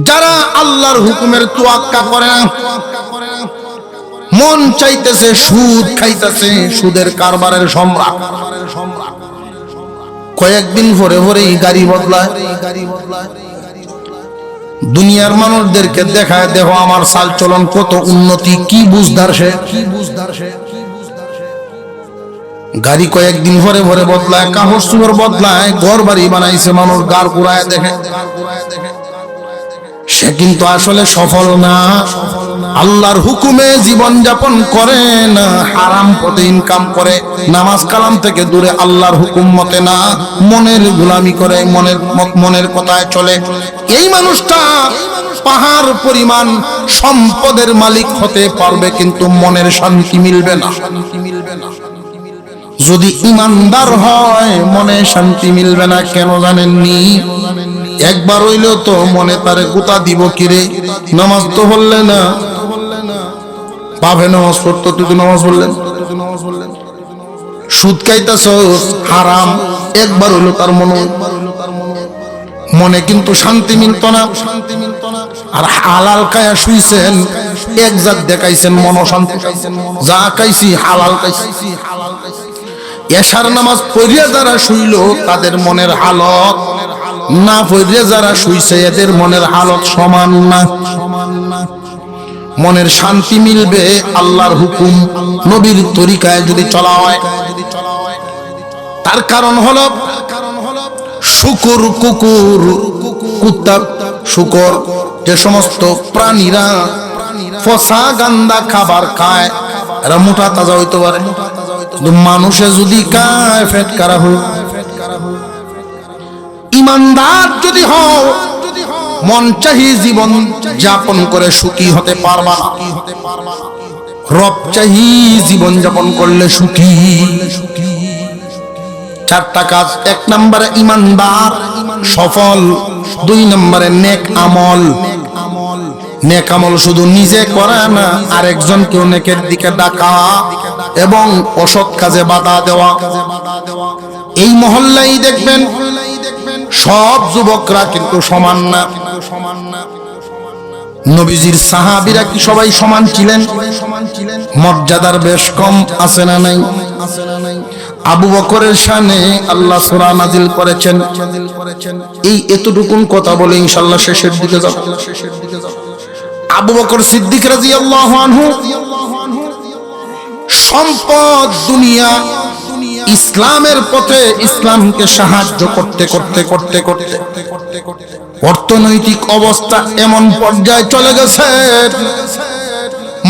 যারা আল্লাহর হুকুমের তোয়াক্কা করে না, মন চাইতেছে সুদ খাইতেছে, সুদের কারবারের সম্রাট, কয়েকদিন পরে পরেই গাড়ি বদলায়। দুনিয়ার মানুষদেরকে দেখায়, দেখো আমার চাল চলন কত উন্নতি, কি বুঝদার সে। গাড়ি কয়েকদিন পরে পরে বদলায়, কাপড় চোপড় বদলায়, ঘর বাড়ি বানাইছে, মানুষ গাড় কুড়ায় দেখে। সে কিন্তু আসলে সফল না, আল্লাহর হুকুমে জীবন যাপন করে না, হারাম পথে ইনকাম করে, নামাজ কালাম থেকে দূরে, আল্লাহর হুকুম মতে না, মনের গোলামি করে, মনের কথায় চলে। এই মানুষটা পাহাড় পরিমাণ সম্পদের মালিক হতে পারবে, কিন্তু মনের শান্তি মিলবে না। যদি ইমানদার হয় মনে শান্তি মিলবে না। কেন জানেননি? একবার হইলেও তো মনে তারে গুতা দিব কিরে, নামাজ তো বললে না, পাবে নামাজ পড়তো, তুই তো নামাজ বললেন, সুদ খাইতেছ হারাম, একবার হইলো তার মনে কিন্তু শান্তি মিলত না। আর হালাল খায়া শুইছেন, এক জাত দেখাইছেন মন শান্তি, যা খাইছি হালাল খাইছি। এশার নামাজ পড়িয়া যারা শুইল তাদের মনের হালত, না পড়িয়া যারা শুইছে এদের মনের হালত সমান না। মনের শান্তি মিলবে আল্লাহর হুকুম নবীর তরিকায় যদি চলা হয়। তার কারণ হলো শুকুর, কুকুর, কুত্তা, শুকর, যে সমস্ত প্রাণীরা ফসা গান্দা খাবার খায় এরা মোটা তাজা হইতে পারে, মানুষে যদি খায় পেট খারাপ হয়। ইমানদার যদি হও মন চাহি জীবন যাপন করে সুখী হতে পারবা না। রব চাহি জীবন যাপন করলে সুখী। চারটা কাজ: এক নম্বরে ইমানদার সফল, দুই নম্বরে নেক আমল। নেক আমল শুধু নিজে করা না, আরেকজনকেও নেকের দিকে ডাকা এবং অসৎ কাজে বাধা দেওয়া। এই মহল্লায় দেখবেন সব যুবকরা কিন্তু সমান না। নবীজির সাহাবীরা কি সবাই সমান ছিলেন? মর্যাদার বেশ কম আছে না নাই? আবু বকরের শানে আল্লাহ সূরা নাজিল করেছেন। এই এতটুকুন কথা বলে ইনশাআল্লাহ শেষের দিকে যাব। আবু বকর সিদ্দিক রাদিয়াল্লাহু আনহু সম্পদ, দুনিয়া, ইসলামের পথে ইসলামকে সাহায্য করতে করতে করতে করতে অর্থনৈতিক অবস্থা এমন পর্যায়ে চলে গেছে,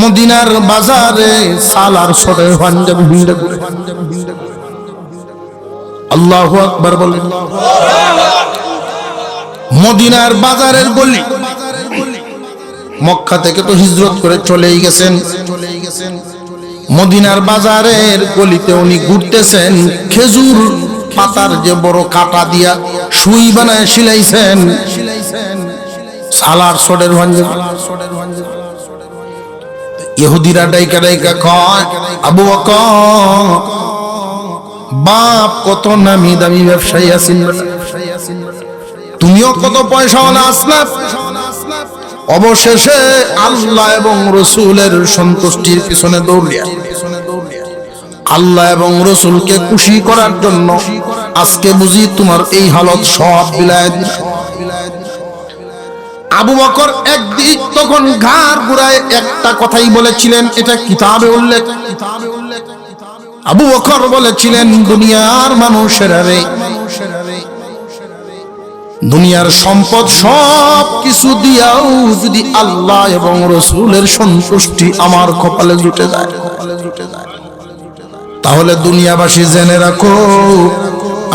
মদিনার বাজারে সালার সরে পাঞ্জাবি ভিড়ে ঘুরে। আল্লাহু আকবার বলেন। মদিনার বাজারের গলি, মক্কা থেকে তো হিজরত করে চলেই গেছেন, মদিনার বাজারের গলিতে উনি ঘুরতেছেন, খেজুর পাতার যে বড় কাটা দিয়া সুই বানায় সিলাইছেন, সালার সরের ভাঞ্জে। ইহুদিরা ডাইকা ডাইকা কয়, আবু বকর বাপ কত নামি দামি ব্যবসায়ী আছেন, তুমিও কত পয়সাওয়ালা আসলাম। অবশেষে আল্লাহ এবং রাসূলের সন্তুষ্টির পিছনে দৌড়িয়া আল্লাহ এবং রাসূলকে খুশি করার জন্য আজকে বুঝি তোমার এই হালত সব বিলায়। আবু বকর একদিক তখন ঘাড় ঘুরায় একটা কথাই বলেছিলেন, এটা কিতাবে উল্লেখ। আবু বকর বলেছিলেন, দুনিয়ার মানুষেরা রে, দুনিয়ার সম্পদ সব কিছু দিয়াও যদি আল্লাহ এবং রাসূলের সন্তুষ্টি আমার কপালে জুটে যায়, তাহলে দুনিয়াবাসী জেনে রাখো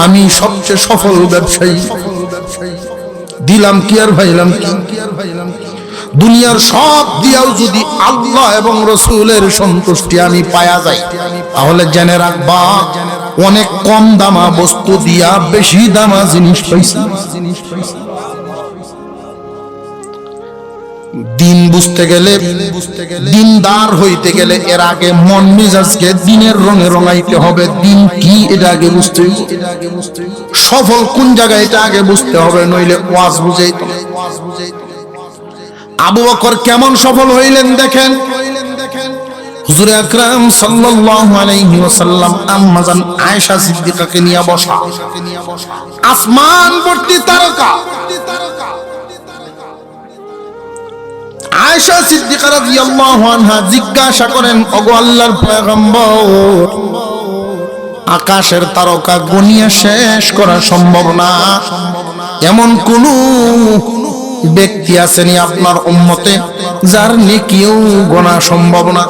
আমি সবচেয়ে সফল ব্যবসায়ী। দিলাম কি আর ভাইলাম কি? দুনিয়ার সব দিয়াও যদি আল্লাহ এবং রাসূলের সন্তুষ্টি আমি পায়া যাই, তাহলে জেনে রাখবা অনেক কম দামা বস্তু দিয়া বেশি দামা জিনিস পাইছি। দিন বুঝতে গেলে, দিনদার হইতে গেলে এর আগে মন মেজাজকে দিনের রঙে রঙাইতে হবে। দিন কি এটা আগে বুঝতে হবে, সফল কোন জায়গায় এটা আগে বুঝতে হবে, নইলে ওয়াজ বুঝাইতে। আবু বকর কেমন সফল হইলেন দেখেন। হুজুর আকরাম সাল্লাল্লাহু আলাইহি ওয়াসাল্লাম আম্মা জান আয়েশা সিদ্দিকাকে নিয়ে বসা, আসমান ভর্তি তারকা। আয়েশা সিদ্দিকা রাদিয়াল্লাহু আনহা জিজ্ঞাসা করেন, ওগো আল্লাহর পয়গম্বর, আকাশের তারকা গনিয়া শেষ করা সম্ভব না, এমন কোন ব্যক্তি আছেনি আপনার উম্মতে যার নেকিও গোনা সম্ভব না?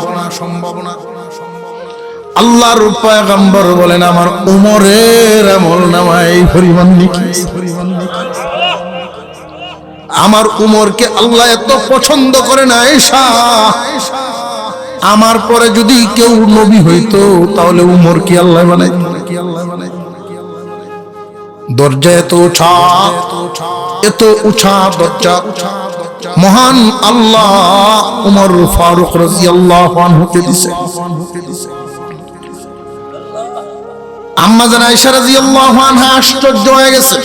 আল্লাহর পয়গম্বর বলেন, আমার উমরের আমলনামায় এই পরিমাণ নেকি। আমার উমরকে আল্লাহ এত পছন্দ করেন আয়েশা, আমার পরে যদি কেউ নবী হইতো তাহলে উমর কি আল্লাহ বানাইতো? দরজা এত উঁচা, এত উঁচা দরজা, মহান আল্লাহ উমর ফারুক রাদিয়াল্লাহু আনহুকে দিয়েছে। আম্মা জান আয়েশা রাদিয়াল্লাহু আনহা আশ্চর্য হয়ে গেছে,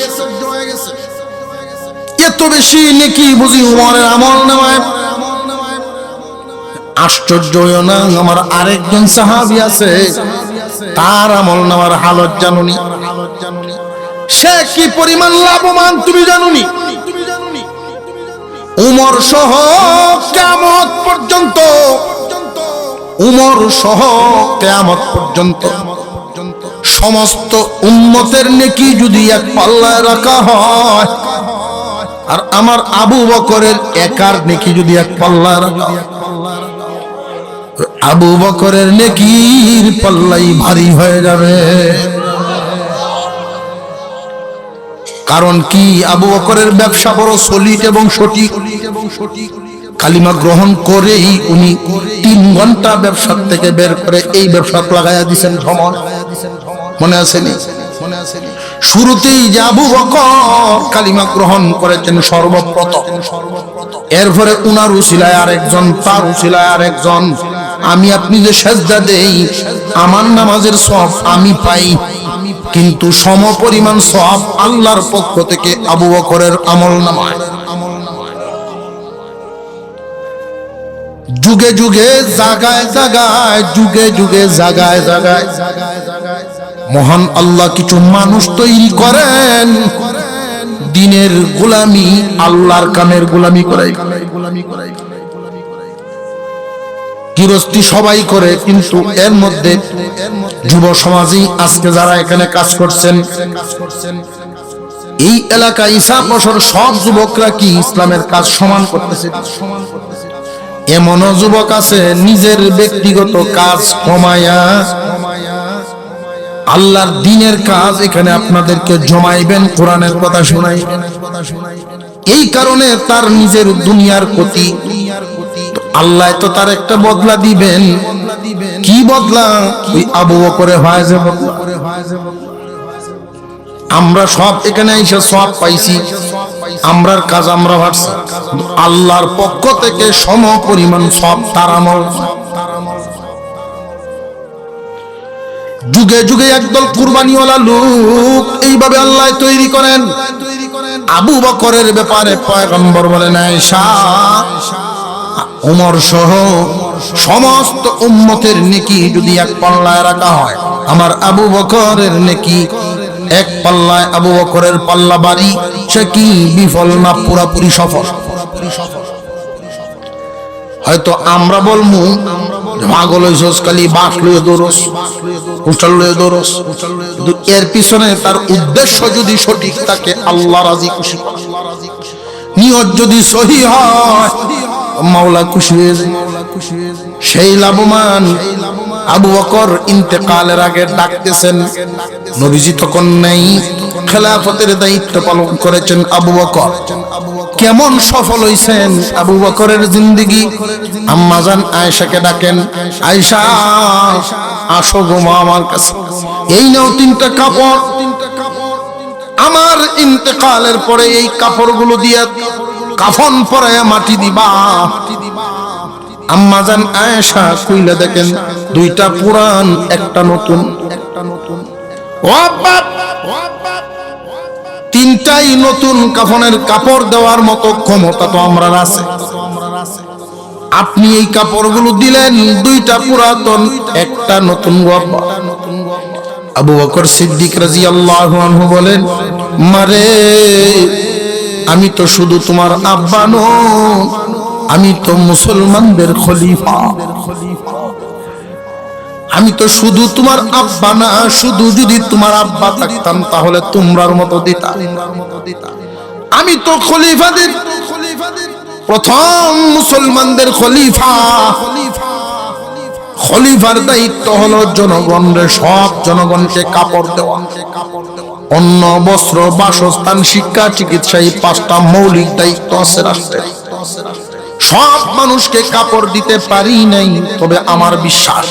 এত বেশি নেকি বুঝি উমরের আমলনামায়? আশ্চর্য হইও না, আমার আরেকজন সাহাবী আছে, তার আমলনামার হালত জানুনি, সে কি পরিমাণ লাভবান তুমি জানুনি? উমর সহ কিয়ামত পর্যন্ত, উমর সহ কিয়ামত পর্যন্ত সমস্ত উম্মতের নেকি যদি এক পাল্লায় রাখা হয়, আর আমার আবু বকরের একার নেকি যদি এক পাল্লায় রাখা হয়, আবু বকরের নেকির পাল্লাই ভারী হয়ে যাবে। কারণ কি? আবু বকরের ব্যবসা বড় সলিড এবং সঠিক। কালিমা গ্রহণ করেই উনি 3 ঘন্টা ব্যবসা থেকে বের করে এই ব্যবসা লাগাইয়া দিয়েছেন ভ্রমণ। মনে আছেনি? শুরুতেই যে আবু বকর কালিমা গ্রহণ করেছেন সর্বপ্রথম, এরপরে উনার উসিলায় আরেকজন, তার উসিলায় আরেকজন। আমি আপনি যে সেজদা দেই, আমার নামাজের সওয়াব আমি পাই, কিন্তু সমপরিমাণ সওয়াব আল্লাহর পক্ষ থেকে আবু বকরের আমলনামায়। যুগে যুগে জায়গায় জায়গায়, যুগে যুগে জায়গায় জায়গায় মহান আল্লাহ কিছু মানুষ তৈরি করেন, দিনের গোলামি আল্লাহর কামের গোলামি করাই। গৃহস্থী সবাই করে, কিন্তু এর মধ্যে যুব সমাজই আজকে যারা এখানে কাজ করছেন, এই এলাকা ইসাপসর সব যুবকরা কি ইসলামের কাজ সমান করতেছে? এমনও যুবক আছে নিজের ব্যক্তিগত কাজ কমায়া আল্লাহর দ্বীনের কাজ এখানে আপনাদেরকে জমাইবেন, কোরআনের কথা শোনাইবেন। এই কারণে তার নিজের দুনিয়ার ক্ষতি, আল্লাহ তো তার একটা বদলা দিবেন। কি বদলা? ওই আবু বকরের হয় যে বদলা। আমরা সব এখানে এসে সব পাইছি, আমরার কাজ আমরা ভাবছি, আল্লাহর পক্ষ থেকে সম পরিমাণ সব তার আমল। যুগে যুগে একদল কুরবানিওয়ালা লোক এইভাবে আল্লাহ তৈরি করেন। আবু বকরের ব্যাপারে পয়গম্বর বলেন, আয়েশা, উমর সহ সমস্ত উম্মতের নেকি যদি এক পাল্লায় রাখা হয়, আমার আবু বকরের নেকি এক পাল্লায়। আবু বকরের পাল্লা বাড়ি, সে কি বিফল না পুরাপুরি সফল? হয়তো আমরা বলবো পাগল হইছস, খালি বাস লয়ে দৌড়স, উঠাল লয়ে দৌড়স, এর পিছনে তার উদ্দেশ্য যদি সঠিক থাকে, আল্লাহ রাজি খুশি, নিয়ত যদি সহি হয়, মাওলা খুশি হয়ে যায়, সেই লাভবান। আবু বকর ইন্তেকালের আগে ডাকতেছেন, নবীজি তখন নেই, খেলাফতের দায়িত্ব পালন করেছেন আবু বকর। কেমন সফল হইছেন আবু বকরের জিন্দেগি? আম্মা জান আয়েশাকে ডাকেন, আয়েশা আসো গো মা আমার কাছে, এই নাও 3টা কাপড়, আমার ইন্তেকালের পরে এই কাপড়গুলো দিয়ে কাফন পরায়া মাটি দিবা। আম্মা জান আয়েশা কইলে দেখেন 2টা পুরান, একটা নতুন। ও বাপ, 3টাই নতুন কাফনের কাপড় দেওয়ার মতো ক্ষমতা তো আমরা আছে। আপনি এই কাপড়গুলো দিলেন, দুইটা পুরাতন একটা নতুন। আবু বকর সিদ্দিক রাদিয়াল্লাহু আনহু বলেন, মারে আমি তো শুধু তোমার আব্বা নই, আমি তো মুসলমানদের খলিফা। আমি তো শুধু তোমার আব্বা না, শুধু যদি তোমার আব্বা থাকতাম তাহলে তোমরার মতো দিতা। আমি তো খলিফাদের প্রথম মুসলমানদের খলিফা। খলিফার দায়িত্ব হলো জনগণের, সব জনগণকে কাপড় দেওয়া, অন্ন, বস্ত্র, বাসস্থান, শিক্ষা, চিকিৎসা, এই 5টা মৌলিক দায়িত্ব আছে রাষ্ট্রের। সব মানুষকে কাপড় দিতে পারি নাই, তবে আমার বিশ্বাস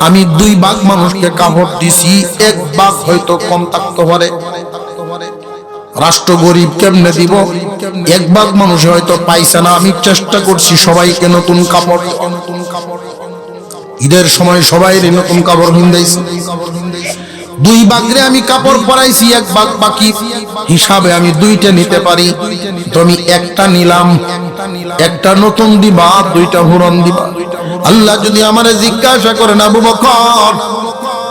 আমি 2 ভাগ মানুষকে কাপড় দিছি, 1 ভাগ হয়তো কম থাকতে পারে। রাষ্ট্র গরিব কেমনে দিব? 1 ভাগ মানুষ হয়তো পাইছে না। আমি চেষ্টা করছি সবাইকে নতুন কাপড়। ঈদের সময় সবাই নতুন কাপড় কিনতেছি। 2 ভাগরে আমি কাপড় পরাইছি, 1 ভাগ বাকি হিসাবে আমি 2টা নিতে পারি। তো আমি একটা নিলাম, একটা নতুন দিবা, 2টা পুরান দিবা। আল্লাহ যদি আমারে জিজ্ঞাসা করেন, আবু বকর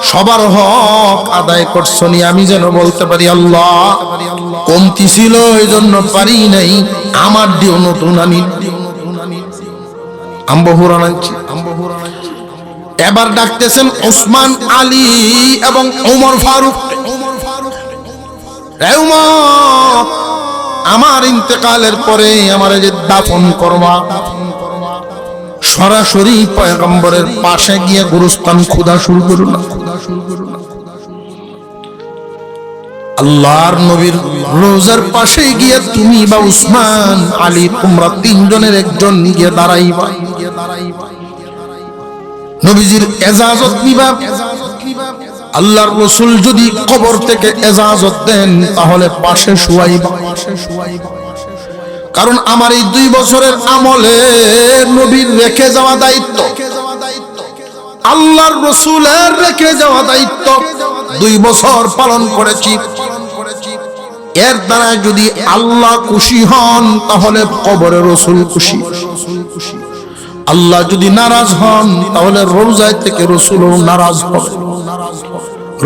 সবার হক আদায় করছো নি, আমি যেন বলতে পারি আল্লাহ কমতি ছিল এই জন্য পারি নাই, আমার দিও নতুন। আমি আম্বহুরান আনছি। এবার ডাকতেছেন ওসমান, আলী এবং ওমর ফারুক। আমার ইন্তেকালের পরে আমারে যে দাফন করবা, সরাসরি পয়গম্বরের পাশে গিয়ে গুরুস্থান খোদা শুরু করো না। আল্লাহর নবীর রোজার পাশে গিয়ে তুমি বা উসমান, আলী, তোমরা 3 জনের একজন গিয়ে দাঁড়াইবা। নবীজির এজাজত নিবা। আল্লাহর রাসূল যদি কবর থেকে এজাজত দেন তাহলে পাশে শুয়াইবা। কারণ আমার এই 2 বছরের আমলে নবীর রেখে যাওয়া দায়িত্ব, আল্লাহর রাসূলের রেখে যাওয়া দায়িত্ব 2 বছর পালন করেছি। এর দ্বারা যদি আল্লাহ খুশি হন তাহলে কবরে রাসূল খুশি। আল্লাহ যদি নারাজ হন তাহলে রোজায় থেকে রাসূলও নারাজ হবে।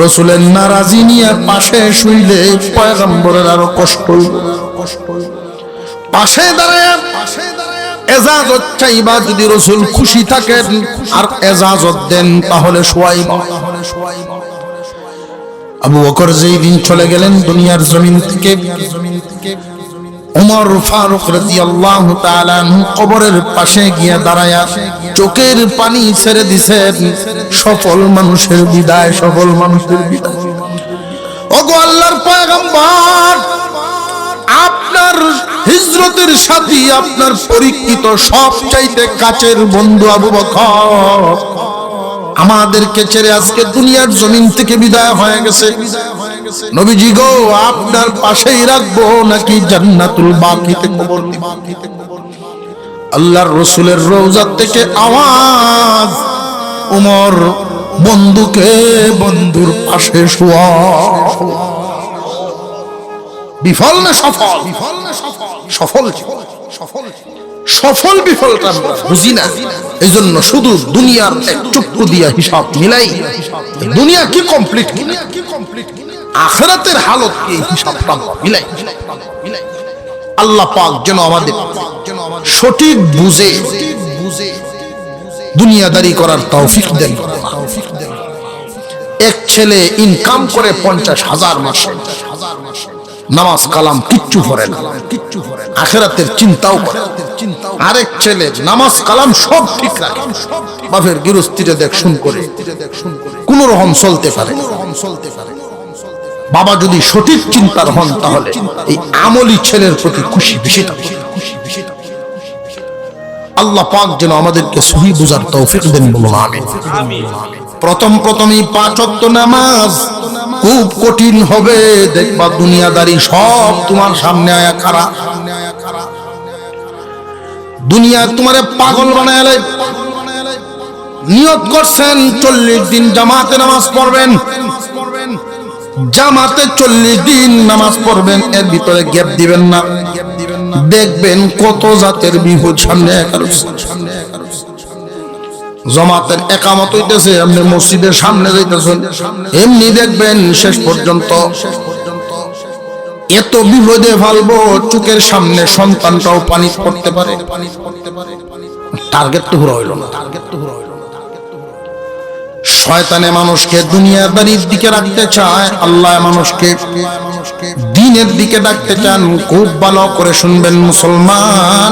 রাসূলের নারাজি নিয়ে পাশে শুইলে পয়গম্বরের আরো কষ্ট হইব। পাশে দাঁড়ায় এজাজত চাইবা, যদি রাসূল খুশি থাকেন আর এজাজত দেন তাহলে শুয়াইবা। আবু বকর যেই দিন চলে গেলেন দুনিয়ার জমিন থেকে, ওমর ফারুক রাদিয়াল্লাহু তাআলা আনহু কবরের পাশে গিয়ে দাঁড়ায়া চোখের পানি ছেড়ে দিছেন। সফল মানুষের বিদায়, সফল মানুষের বিদায়। ওগো আল্লাহর পয়গম্বর, আপনার হিজরতের সাথী, আপনার পরিচিত সবচাইতে কাছের বন্ধু আবু বকর আমাদেরকে ছেড়ে আজকে দুনিয়ার জমিন থেকে বিদায় হয়ে গেছে। নবীজি গো, আপনার পাশেই রাখবো নাকি জান্নাতুল বাকিতে কবর দিব? আল্লাহর রাসূলের রওজা থেকে আওয়াজ, ওমর বন্ধুকে বন্ধুর পাশে শোয়া। বিফল না সফল? সফল, সফল বিফলটা আমরা বুঝি না। এই জন্য শুধু দুনিয়ার এক চক্ষু দিয়া হিসাব মিলাই, দুনিয়া কি কমপ্লিট, আখিরাতের হালত কি হিসাবটা মিলাই। আল্লাহ পাক যেন আমাদের সঠিক বুঝে দুনিয়াদারি করার তৌফিক দেন। এক ছেলে ইনকাম করে 50,000 মাসে, নামাজ কালাম কিচ্ছু পড়ে না, আখিরাতের চিন্তাও করে। আরেক ছেলে নামাজ কালাম সব ঠিক রাখে, বাপের গৃহস্থিরে দেখশুন করে কোন রকম চলতে পারে। বাবা যদি সঠিক চিন্তার হন তাহলে এই আমলি ছেলের প্রতি খুশি বেশি থাকে। আল্লাহ পাক যেন আমাদেরকে সহি বুঝার তৌফিক দেন, বলুন আমিন। প্রথমেই 5 ওয়াক্ত নামাজ খুব কঠিন হবে, দেখবা দুনিয়াদারি সব তোমার সামনে আয়া খাড়া। দুনিয়া তোমারে পাগল বানায়। নিয়ত করছেন 40 দিন জামাতে নামাজ পড়বেন, জামাতে 40 দিন নামাজ পড়বেন, এর ভিতরে গ্যাপ দিবেন না। দেখবেন কত জাতের বিপদ সামনে জমাতের একামত হইতেছে, আপনি মসজিদের সামনে যাইতেছেন, এমনি দেখবেন শেষ পর্যন্ত এত বিপদে ফেলবো চোখের সামনে সন্তানটাও পানি পড়তে পারে। টার্গেট তো পুরো হইল না। শয়তানে মানুষকে দুনিয়াদারির দিকে রাখতে চায়, আল্লাহ মানুষকে দ্বীনের দিকে ডাকতে চান। খুব ভালো করে শুনবেন মুসলমান,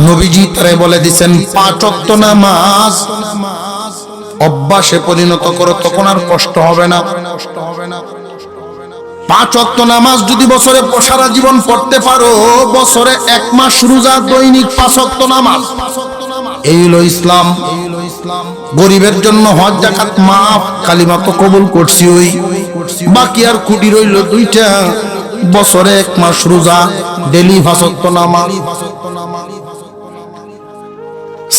নবীজি তারে বলে দিয়েছেন 5 ওয়াক্ত নামাজ অভ্যাসে পরিণত করো, তখন আর কষ্ট হবে না। 5 ওয়াক্ত নামাজ যদি বছরে সারা জীবন পড়তে পারো, বছরে 1 মাস রোজা, দৈনিক 5 ওয়াক্ত নামাজ, এই হলো ইসলাম। গরিবের জন্য হজ যাকাত মাফ, কালিমা তো কবুল করছি ওই, বাকি আর কুটি রইল 2টা, বছরে 1 মাস রোজা, ডেলি 5 ওয়াক্ত নামাজ।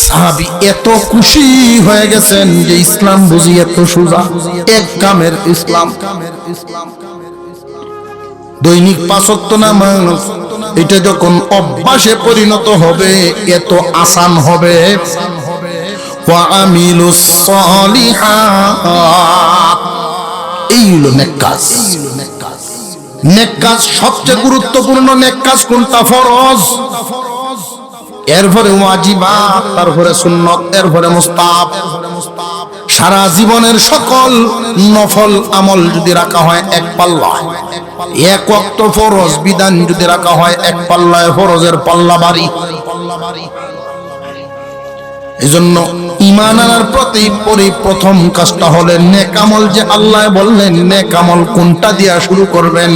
সাহাবী এত খুশি হয়ে গেছেন যে ইসলাম বুঝি এত সোজা, এক কামের ইসলাম। দৈনিক 5 ওয়াক্ত নামাজ, এটা যখন অভ্যাসে পরিণত হবে এত আসান হবে। ওয়া আমিলুস সলিহাত, এই হলো নেক কাজ। নেক কাজ সবচেয়ে গুরুত্বপূর্ণ। নেক কাজ কোনটা? ফরজ, এরপরে ওয়াজিবাত, তারপরে সুন্নাত, এরপরে মুস্তাহাব। সারা জীবনের সকল নফল আমল যদি রাখা হয় এক পাল্লায়, 1 ওয়াক্ত ফরজ বিধান যদি রাখা হয় এক পাল্লায়, ফরজের পাল্লা ভারী। এজন্য ঈমান আনার প্রথম কাজটা হলো নেক আমল। যে আল্লাহ বললেন নেক আমল কোনটা দিয়া শুরু করবেন,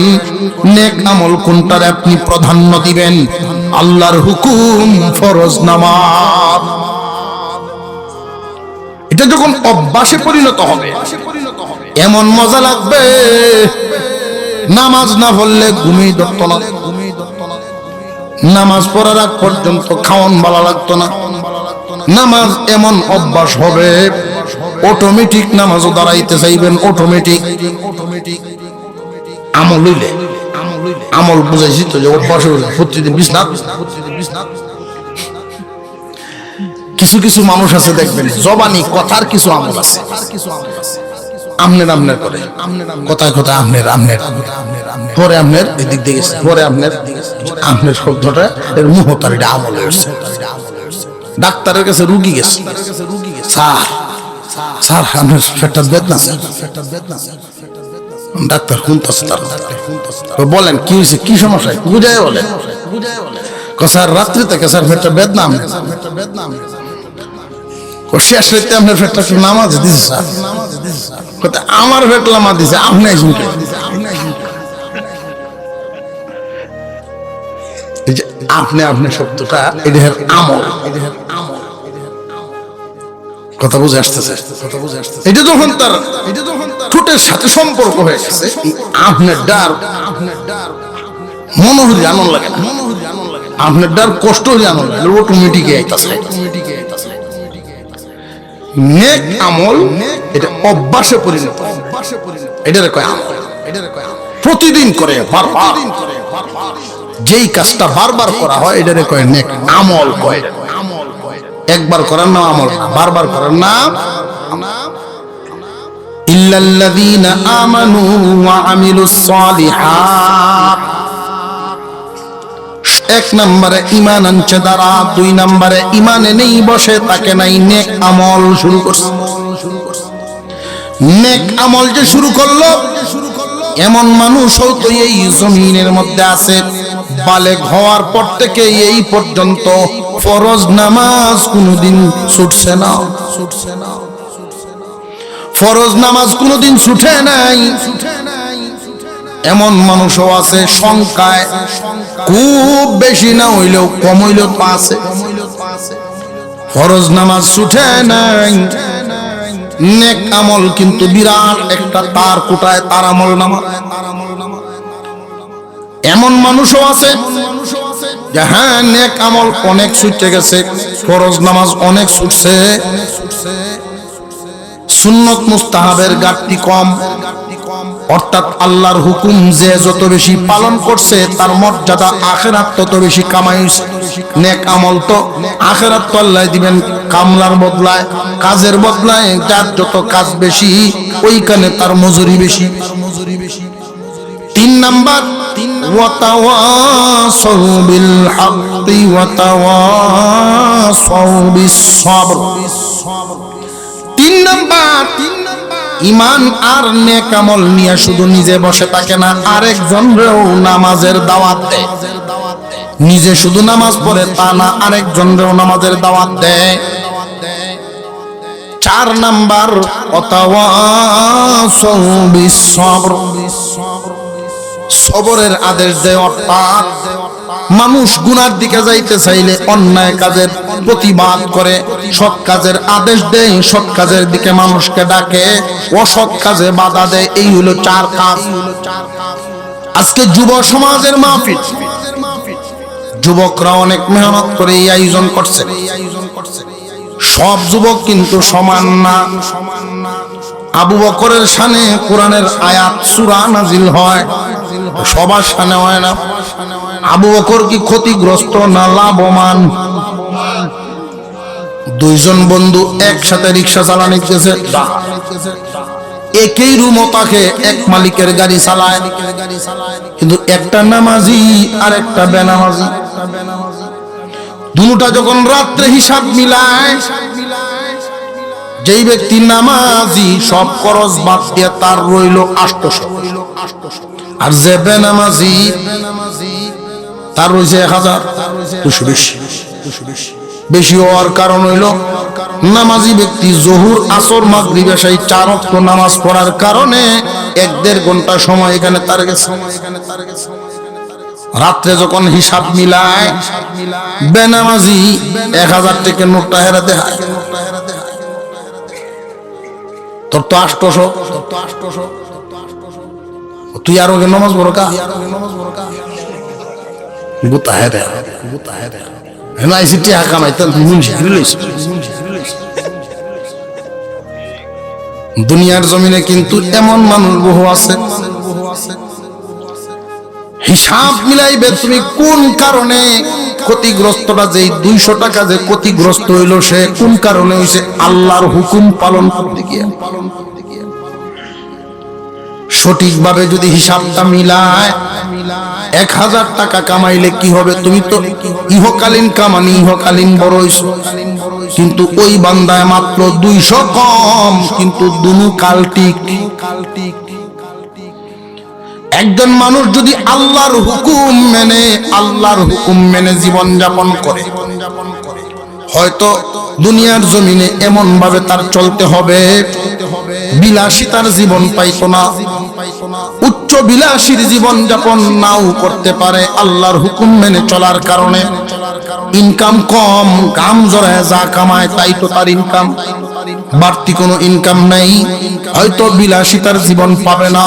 নেক আমল কোনটারে আপনি প্রাধান্য দিবেন? আল্লাহর হুকুম ফরজ নামাজ। এটা যখন অভ্যাসে পরিণত হবে এমন মজা লাগবে, নামাজ না পড়লে ঘুমিয়ে ধরতো না, নামাজ পড়ার আগ পর্যন্ত খাওয়ান ভালো লাগতো না। নামাজ এমন অভ্যাস হবে, অটোমেটিক নামাজও দাঁড়াইতে চাইবেন, অটোমেটিক। আমল হইলে, আমল বুঝাইছি তো যে অভ্যাস প্রতিদিন বিছনাত। কিছু কিছু মানুষ আছে দেখবেন জবানি কথার কিছু আমল আছে, আমনের আমনের করে, কথায় কথায় আমনের আমনের, পরে আমনের এদিক দিয়ে গেছে, পরে আমনের আমনের শব্দটা এর মুহতার, এটা আমল হয়েছে। ডাক্তারের কাছে রুগী গেছে, স্যার স্যার আপনার পেটটা বেদনা। ডাক্তার শুনতেছে, বলেন কি হয়েছে, কি সমস্যা, বুঝাই বলেন। স্যার রাত্রি থেকে স্যার পেটটা বেদনা, শেষ রাতে আপনার পেটটা নামাজ দিছে স্যার, আমার পেট নামাজ দিছে, আপনি শুনতে। আপনি আপনি শব্দটা এদের আমল, কথা বুঝে আসতেছে। এটা যখন তার ঠোঁটের সাথে সম্পর্ক হয়ে গেছে, আপনার ডার মনে হলে আনন্দ লাগে না, আপনার ডার কষ্ট হলে আনন্দ লাগে, অটোমেটিক আইতাছে। নেক আমল এটা অভ্যাসে পরিণত, এটারে কয় আমল। প্রতিদিন করে বারবার, যেই কাজটা বারবার করা হয় এটারে কয় নেক আমল কয়। একবার করার নাম আমল, বারবার করার নাম। ইল্লাল্লাযীনা আমানু ওয়া আমিলুস সালিহাত। 1 নম্বরে ঈমান আনছে দ্বারা, 2 নম্বরে ঈমানে নেই বসে তাকে নাই, নেক আমল শুরু করছে। নেক আমল যে শুরু করলো, এমন মানুষও তো এই জমিনের মধ্যে আছে বালেগ হওয়ার পর থেকে এই পর্যন্ত ফরজ নামাজ কোনদিন ছুটছে না, ফরজ নামাজ কোনদিন ছুটে নাই। এমন মানুষও আছে, সংখ্যায় খুব বেশি না হইলেও কম হইলেও তো আছে, ফরজ নামাজ ছুটে নাই। নেক আমল কিন্তু বিরাট একটা তার কোটায় তার আমল নামাজ। এমন মানুষও আছে যে হ্যাঁ নেক আমল অনেক ছুটে গেছে, ফরজ নামাজ অনেক ছুটছে, সুন্নত মুস্তাহাবের ঘাটতি কম। অর্থাৎ আল্লাহর হুকুম যে যত বেশি পালন করছে তার মর্যাদা আখিরাত তত বেশি কামাইছে। নেক আমল তো আখিরাত তো আল্লাহ দিবেন কামলার বদলায়, কাজের বদলায়। যার যত কাজ বেশি ওইখানে তার মজুরি বেশি। 3 নাম্বার ওয়াতাওয়াসাউ বিল হাক্কি ওয়াতাওয়াসাউ বিস সবর। 3 নাম্বার ঈমান আর নেক আমল নিয়ে শুধু নিজে বসে থাকে না, আরেকজনকেও নামাজের দাওয়াত দেয়। নিজে শুধু নামাজ পড়ে তা না, আরেকজনকেও নামাজের দাওয়াত দেয়। 4 নাম্বার ওয়াতাওয়াসাউ বিস সবর, সবরের আদেশ দেয়। অর্থাৎ মানুষ গুনার দিকে যাইতে চাইলে অন্যায় কাজের প্রতিবাদ করে, সৎ কাজের আদেশ দেয়, সৎ কাজের দিকে মানুষকে ডাকে, অসৎ কাজে বাধা দেয়। এই হলো 4 কাজ। আজকে যুব সমাজের মাহফিল, যুবকরা অনেক মেহনত করে এই আয়োজন করছে। সব যুবক কিন্তু সমান না। আবু বকরের শানে কোরআনের আয়াত সূরা নাজিল হয়, সবার শানে হয় না। আবু বকর কি ক্ষতিগ্রস্ত না লাভবান? 2 জন বন্ধু একসাথে রিকশা চালানি গেছে, একই রুমও তাকে এক মালিকের গাড়ি চালায়, কিন্তু একটা নামাজি আর একটা বেনামাজি। দুটা যখন রাত্রে হিসাব মিলায়, যেই ব্যক্তি নামাজি সব খরচ বাদ দিয়ে তার রইল 800, আর যে বেনামাজি তার রয়েছে 1000। বেশি হওয়ার কারণ হইল নামাজি ব্যক্তি জোহর আসর মাগরিব এশা 4 ওয়াক্ত নামাজ পড়ার কারণে 1-1.5 ঘন্টা সময় এখানে তার গেছে। রাত্রে যখন হিসাব মিলায়, বেনামাজি 1000 টাকা নোটটা হেরাতে হয়, তোর তো 800। তুই আরো নামাজ পড়ো কা গুতা হেরে নাই সিটি হাকামাই তো মুনশি লইছ। দুনিয়ার জমিনে কিন্তু এমন মানুষ বহু আছে, হিসাব মিলাইবে তুমি কোন কারণে ক্ষতিগ্রস্তটা, যেই 200 টাকা যে ক্ষতিগ্রস্ত হইল সে কোন কারণে হইছে? আল্লাহর হুকুম পালন করতে গিয়ে। সঠিকভাবে যদি হিসাবটা মিলায়, 1000 টাকা কামাইলে কি হবে? তুমি তো ইহকালীন কামানি, ইহকালীন বড় হইছো, কিন্তু ওই বান্দায় মাত্র 200 কম, কিন্তু দুনু কালটিক। একজন মানুষ যদি আল্লাহর হুকুম মেনে জীবন যাপন করে, হয়তো দুনিয়ার জমিনে এমন ভাবে তার চলতে হবে, বিলাসিতার জীবন পাইতো না, উচ্চ বিলাসীর জীবন যাপন নাও করতে পারে। আল্লাহর হুকুম মেনে চলার কারণে ইনকাম কম, কাম জড়ায় যা কামায় তাই তো তার ইনকাম, বাড়তি কোনো ইনকাম নাই। হয়তো বিলাসিতার জীবন পাবে না,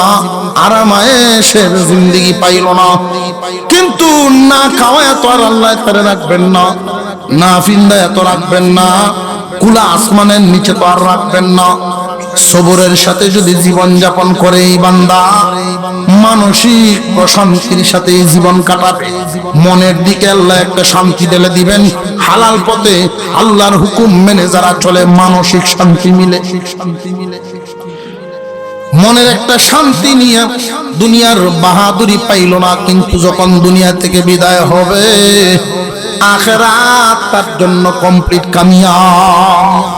আরামায়েশের জিন্দেগি পাইল না, কিন্তু না খাওয়ায় তো আর আল্লাহ তারে রাখবেন না, না ফিন্দায় তো রাখবেন না, কুলা আসমানের নিচে তো আর রাখবেন না। সবরের সাথে যদি জীবন যাপন করে এই বান্দা, মানসিক প্রশান্তির সাথে জীবন কাটাবে। মনের দিকে আল্লাহ একটা শান্তি দিলে দিবেন। হালাল পথে আল্লাহর হুকুম মেনে যারা চলে, মানসিক শান্তি মিলে, মনের একটা শান্তি নিয়ে দুনিয়ার বাহাদুরি পাইল না, কিন্তু যখন দুনিয়া থেকে বিদায় হবে, আখিরাত তার জন্য কমপ্লিট কামিয়াব।